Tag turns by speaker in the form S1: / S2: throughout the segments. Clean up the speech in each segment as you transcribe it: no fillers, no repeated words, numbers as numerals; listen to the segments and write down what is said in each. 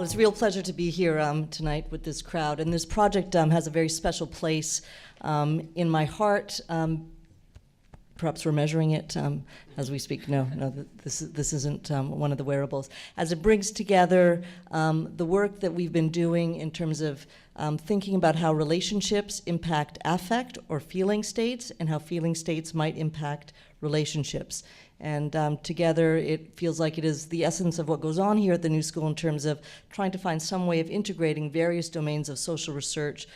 S1: Well, it's a real pleasure to be here tonight with this crowd. And this project has a very special place in my heart. Perhaps we're measuring it as we speak. No, this isn't one of the wearables. As it brings together the work that we've been doing in terms of thinking about how relationships impact affect or feeling states and how feeling states might impact relationships. And together it feels like it is the essence of what goes on here at the New School in terms of trying to find some way of integrating various domains of social research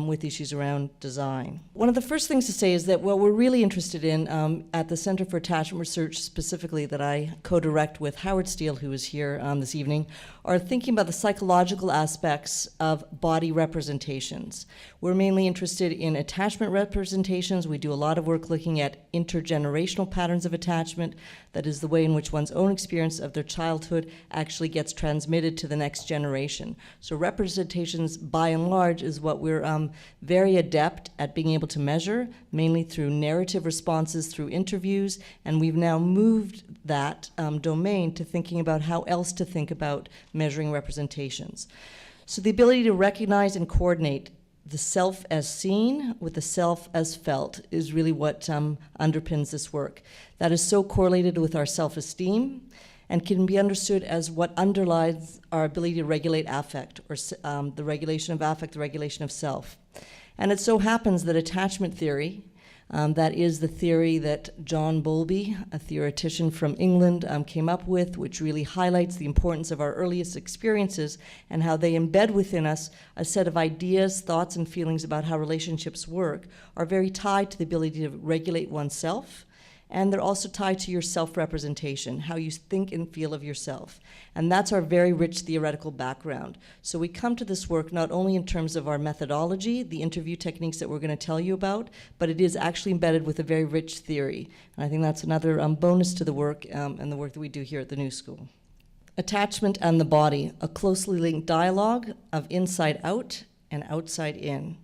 S1: with issues around design. One of the first things to say is that what we're really interested in at the Center for Attachment Research specifically, that I co-direct with Howard Steele, who is here this evening, are thinking about the psychological aspects of body representations. We're mainly interested in attachment representations. We do a lot of work looking at intergenerational patterns of attachment. That is the way in which one's own experience of their childhood actually gets transmitted to the next generation. So representations, by and large, is what we're very adept at being able to measure, mainly through narrative responses, through interviews, and we've now moved that domain to thinking about how else to think about measuring representations. So the ability to recognize and coordinate the self as seen with the self as felt is really what underpins this work. That is so correlated with our self-esteem and can be understood as what underlies our ability to regulate affect, or the regulation of affect, the regulation of self. And it so happens that attachment theory, that is the theory that John Bowlby, a theoretician from England, came up with, which really highlights the importance of our earliest experiences and how they embed within us a set of ideas, thoughts, and feelings about how relationships work, are very tied to the ability to regulate oneself. And they're also tied to your self-representation, how you think and feel of yourself. And that's our very rich theoretical background. So we come to this work not only in terms of our methodology, the interview techniques that we're going to tell you about, but it is actually embedded with a very rich theory. And I think that's another bonus to the work and the work that we do here at the New School. Attachment and the body, a closely linked dialogue of inside out and outside in.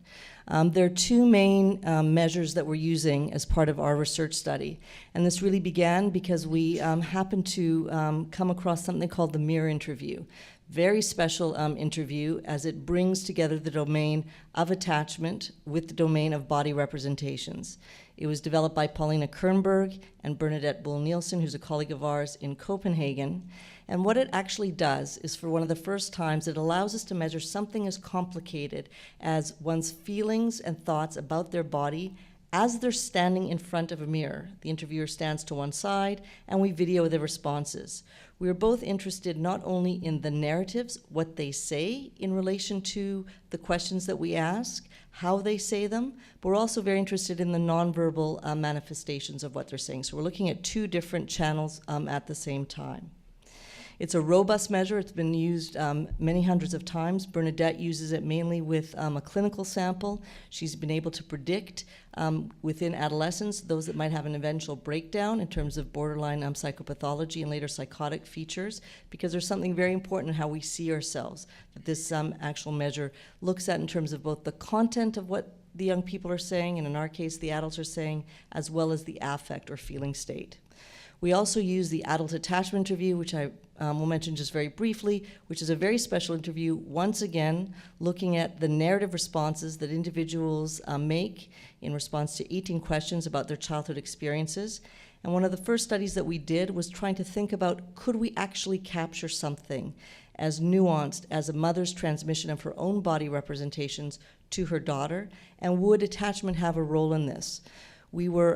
S1: There are two main measures that we're using as part of our research study. And this really began because we happened to come across something called the mirror interview. Very special interview as it brings together the domain of attachment with the domain of body representations. It was developed by Paulina Kernberg and Bernadette Bull-Nielsen, who's a colleague of ours in Copenhagen. And what it actually does is, for one of the first times, it allows us to measure something as complicated as one's feelings and thoughts about their body as they're standing in front of a mirror. The interviewer stands to one side, and we video their responses. We are both interested not only in the narratives, what they say in relation to the questions that we ask, how they say them, but we're also very interested in the nonverbal manifestations of what they're saying. So we're looking at two different channels at the same time. It's a robust measure. It's been used many hundreds of times. Bernadette uses it mainly with a clinical sample. She's been able to predict within adolescents those that might have an eventual breakdown in terms of borderline psychopathology and later psychotic features, because there's something very important in how we see ourselves that this actual measure looks at in terms of both the content of what the young people are saying, and in our case the adults are saying, as well as the affect or feeling state. We also use the adult attachment interview, which I will mention just very briefly, which is a very special interview, once again, looking at the narrative responses that individuals make in response to 18 questions about their childhood experiences. And one of the first studies that we did was trying to think about, could we actually capture something as nuanced as a mother's transmission of her own body representations to her daughter, and would attachment have a role in this? We were,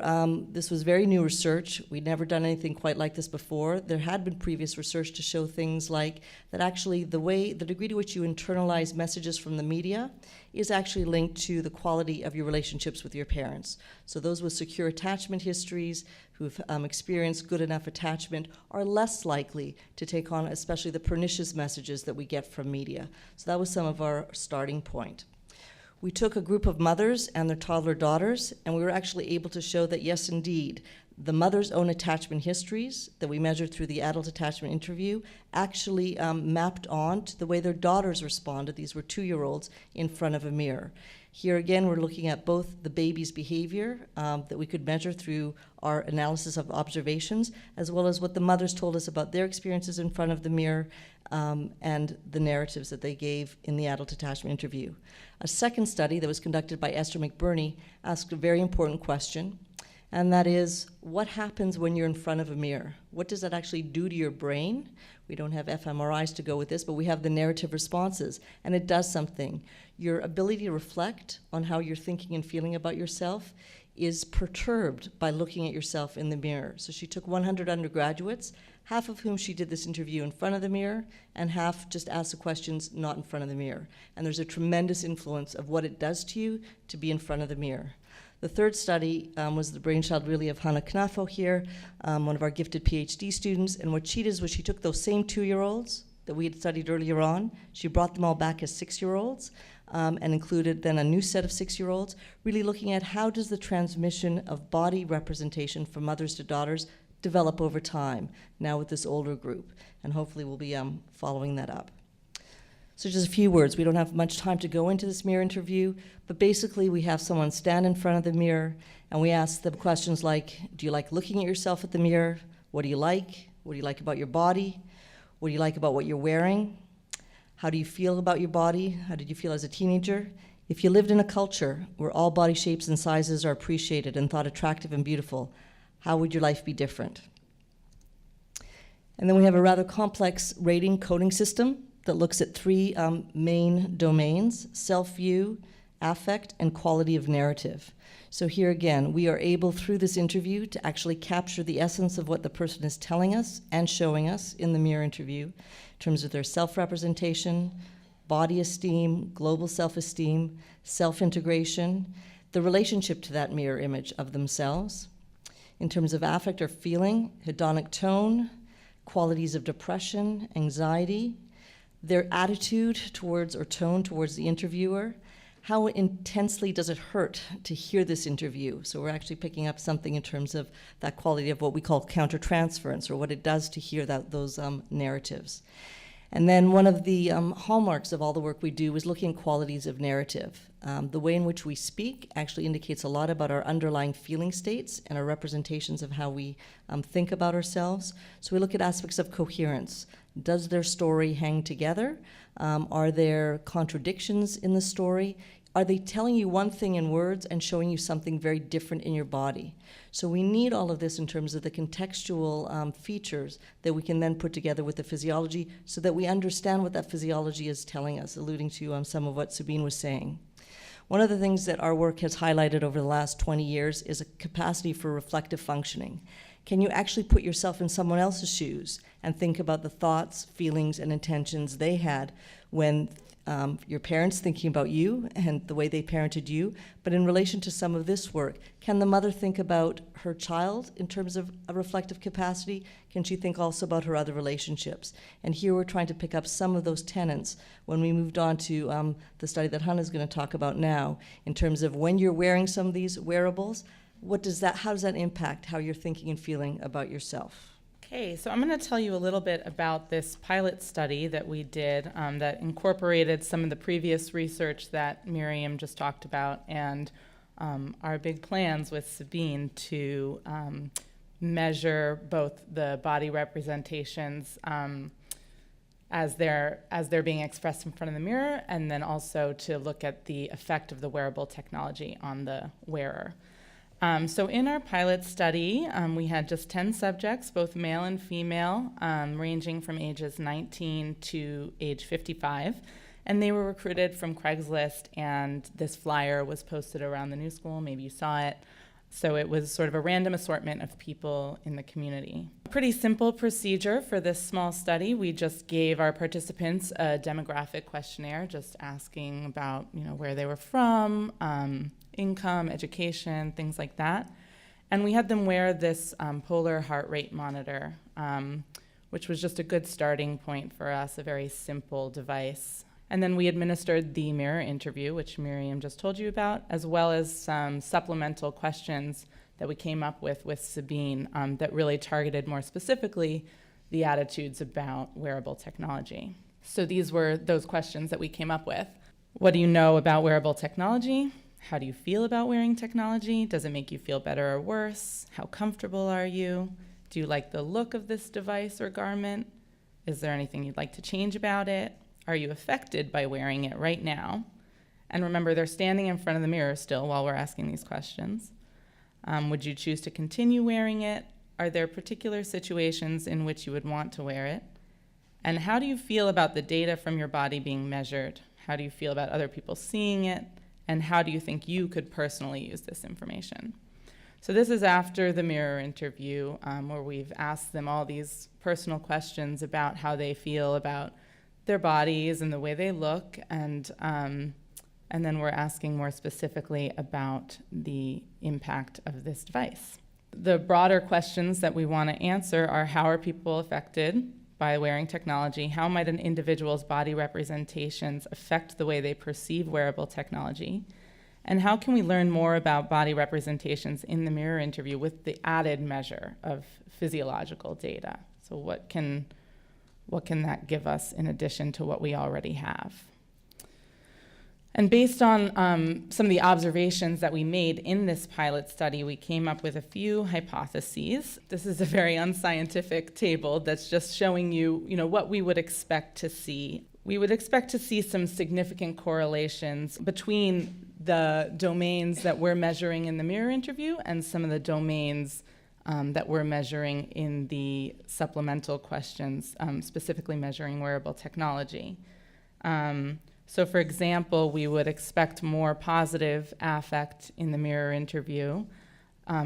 S1: this was very new research. We'd never done anything quite like this before. There had been previous research to show things like that actually the degree to which you internalize messages from the media is actually linked to the quality of your relationships with your parents. So those with secure attachment histories who've experienced good enough attachment are less likely to take on especially the pernicious messages that we get from media. So that was some of our starting point. We took a group of mothers and their toddler daughters, and we were actually able to show that, yes, indeed, the mother's own attachment histories that we measured through the adult attachment interview actually mapped on to the way their daughters responded. These were 2-year-olds in front of a mirror. Here again, we're looking at both the baby's behavior that we could measure through our analysis of observations, as well as what the mothers told us about their experiences in front of the mirror and the narratives that they gave in the adult attachment interview. A second study that was conducted by Esther McBurney asked a very important question, and that is, what happens when you're in front of a mirror? What does that actually do to your brain? We don't have fMRIs to go with this, but we have the narrative responses, and it does something. Your ability to reflect on how you're thinking and feeling about yourself is perturbed by looking at yourself in the mirror. So she took 100 undergraduates, half of whom she did this interview in front of the mirror, and half just asked the questions not in front of the mirror. And there's a tremendous influence of what it does to you to be in front of the mirror. The third study was the brainchild really of Hannah Knafo here, one of our gifted Ph.D. students, and what she did was she took those same 2-year-olds that we had studied earlier on, she brought them all back as 6-year-olds, and included then a new set of 6-year-olds, really looking at how does the transmission of body representation from mothers to daughters develop over time, now with this older group, and hopefully we'll be following that up. So just a few words. We don't have much time to go into this mirror interview, but basically we have someone stand in front of the mirror and we ask them questions like, do you like looking at yourself at the mirror? What do you like? What do you like about your body? What do you like about what you're wearing? How do you feel about your body? How did you feel as a teenager? If you lived in a culture where all body shapes and sizes are appreciated and thought attractive and beautiful, how would your life be different? And then we have a rather complex rating coding system that looks at 3 main domains: self-view, affect, and quality of narrative. So here again, we are able through this interview to actually capture the essence of what the person is telling us and showing us in the mirror interview in terms of their self-representation, body esteem, global self-esteem, self-integration, the relationship to that mirror image of themselves, in terms of affect or feeling, hedonic tone, qualities of depression, anxiety, their attitude towards or tone towards the interviewer. How intensely does it hurt to hear this interview? So we're actually picking up something in terms of that quality of what we call countertransference, or what it does to hear those narratives. And then one of the hallmarks of all the work we do is looking at qualities of narrative. The way in which we speak actually indicates a lot about our underlying feeling states and our representations of how we think about ourselves. So we look at aspects of coherence. Does their story hang together? Are there contradictions in the story? Are they telling you one thing in words and showing you something very different in your body? So we need all of this in terms of the contextual features that we can then put together with the physiology so that we understand what that physiology is telling us, alluding to some of what Sabine was saying. One of the things that our work has highlighted over the last 20 years is a capacity for reflective functioning. Can you actually put yourself in someone else's shoes and think about the thoughts, feelings, and intentions they had when your parents thinking about you and the way they parented you? But in relation to some of this work, can the mother think about her child in terms of a reflective capacity? Can she think also about her other relationships? And here we're trying to pick up some of those tenets when we moved on to the study that Hannah's going to talk about now, in terms of when you're wearing some of these wearables, how does that impact how you're thinking and feeling about yourself?
S2: Okay, so I'm going to tell you a little bit about this pilot study that we did that incorporated some of the previous research that Miriam just talked about, and our big plans with Sabine to measure both the body representations as they're being expressed in front of the mirror, and then also to look at the effect of the wearable technology on the wearer. So in our pilot study, we had just 10 subjects, both male and female, ranging from ages 19 to age 55. And they were recruited from Craigslist, and this flyer was posted around the new school. Maybe you saw it. So it was sort of a random assortment of people in the community. A pretty simple procedure for this small study. We just gave our participants a demographic questionnaire, just asking about, where they were from, income, education, things like that. And we had them wear this polar heart rate monitor, which was just a good starting point for us, a very simple device. And then we administered the mirror interview, which Miriam just told you about, as well as some supplemental questions that we came up with Sabine that really targeted more specifically the attitudes about wearable technology. So these were those questions that we came up with. What do you know about wearable technology? How do you feel about wearing technology? Does it make you feel better or worse? How comfortable are you? Do you like the look of this device or garment? Is there anything you'd like to change about it? Are you affected by wearing it right now? And remember, they're standing in front of the mirror still while we're asking these questions. Would you choose to continue wearing it? Are there particular situations in which you would want to wear it? And how do you feel about the data from your body being measured? How do you feel about other people seeing it? And how do you think you could personally use this information? So this is after the mirror interview, where we've asked them all these personal questions about how they feel about their bodies and the way they look, and then we're asking more specifically about the impact of this device. The broader questions that we want to answer are: how are people affected by wearing technology? How might an individual's body representations affect the way they perceive wearable technology? And how can we learn more about body representations in the mirror interview with the added measure of physiological data? So what can that give us in addition to what we already have? And based on some of the observations that we made in this pilot study, we came up with a few hypotheses. This is a very unscientific table that's just showing you, what we would expect to see. We would expect to see some significant correlations between the domains that we're measuring in the mirror interview and some of the domains that we're measuring in the supplemental questions, specifically measuring wearable technology. So for example, we would expect more positive affect in the mirror interview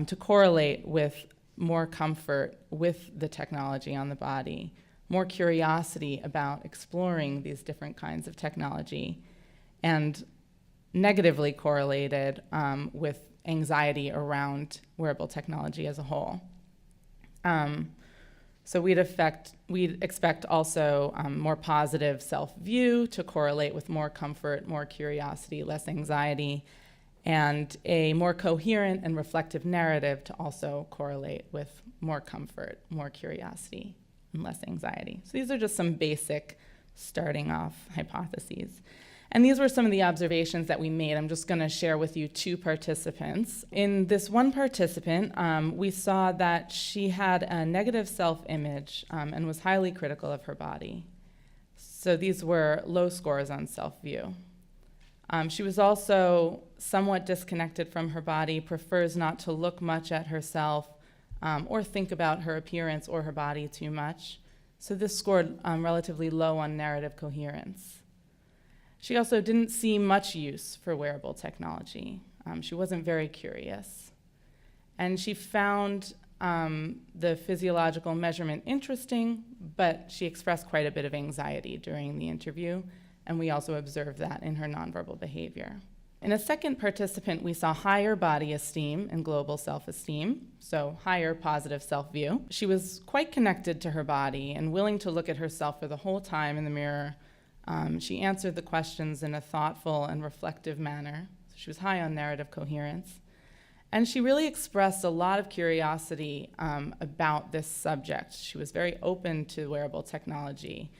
S2: to correlate with more comfort with the technology on the body, more curiosity about exploring these different kinds of technology, and negatively correlated with anxiety around wearable technology as a whole. So we'd expect also more positive self-view to correlate with more comfort, more curiosity, less anxiety, and a more coherent and reflective narrative to also correlate with more comfort, more curiosity, and less anxiety. So these are just some basic starting off hypotheses. And these were some of the observations that we made. I'm just going to share with you two participants. In this one participant, we saw that she had a negative self-image and was highly critical of her body. So these were low scores on self-view. She was also somewhat disconnected from her body, prefers not to look much at herself or think about her appearance or her body too much. So this scored relatively low on narrative coherence. She also didn't see much use for wearable technology. She wasn't very curious. And she found the physiological measurement interesting, but she expressed quite a bit of anxiety during the interview, and we also observed that in her nonverbal behavior. In a second participant, we saw higher body esteem and global self-esteem, so higher positive self-view. She was quite connected to her body and willing to look at herself for the whole time in the mirror. She answered the questions in a thoughtful and reflective manner. So she was high on narrative coherence. And she really expressed a lot of curiosity about this subject. She was very open to wearable technology.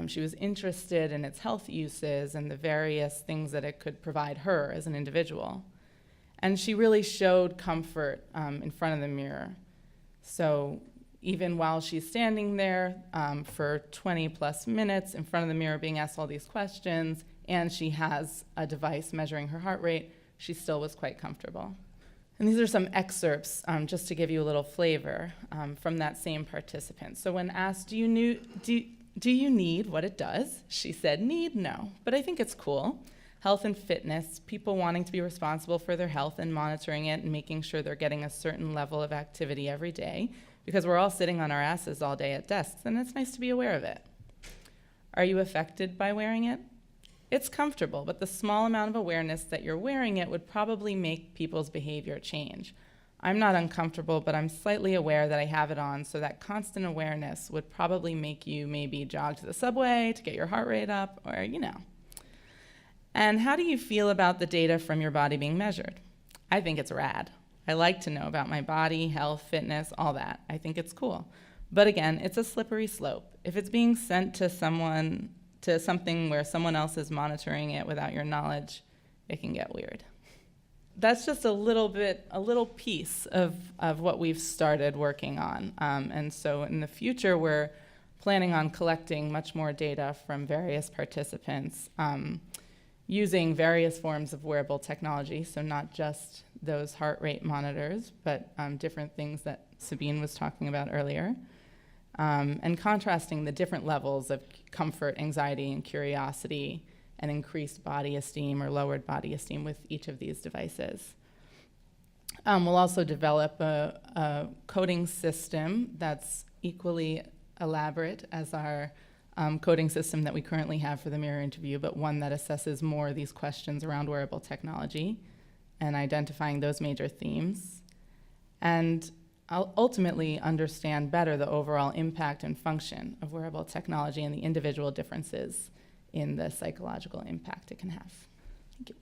S2: She was interested in its health uses and the various things that it could provide her as an individual. And she really showed comfort in front of the mirror. So even while she's standing there for 20 plus minutes in front of the mirror being asked all these questions, and she has a device measuring her heart rate, she still was quite comfortable. And these are some excerpts just to give you a little flavor from that same participant. So when asked, do you need what it does? She said, need, no, but I think it's cool. Health and fitness, people wanting to be responsible for their health and monitoring it and making sure they're getting a certain level of activity every day, because we're all sitting on our asses all day at desks, and it's nice to be aware of it. Are you affected by wearing it? It's comfortable, but the small amount of awareness that you're wearing it would probably make people's behavior change. I'm not uncomfortable, but I'm slightly aware that I have it on, so that constant awareness would probably make you maybe jog to the subway to get your heart rate up, or And how do you feel about the data from your body being measured? I think it's rad. I like to know about my body, health, fitness, all that. I think it's cool. But again, it's a slippery slope. If it's being sent to someone to something where someone else is monitoring it without your knowledge, it can get weird. That's just a little piece of what we've started working on. And so in the future, we're planning on collecting much more data from various participants using various forms of wearable technology, so not just those heart rate monitors, but different things that Sabine was talking about earlier, and contrasting the different levels of comfort, anxiety, and curiosity, and increased body esteem or lowered body esteem with each of these devices. We'll also develop a coding system that's equally elaborate as our coding system that we currently have for the mirror interview, but one that assesses more of these questions around wearable technology and identifying those major themes. And I'll ultimately understand better the overall impact and function of wearable technology and the individual differences in the psychological impact it can have. Thank you.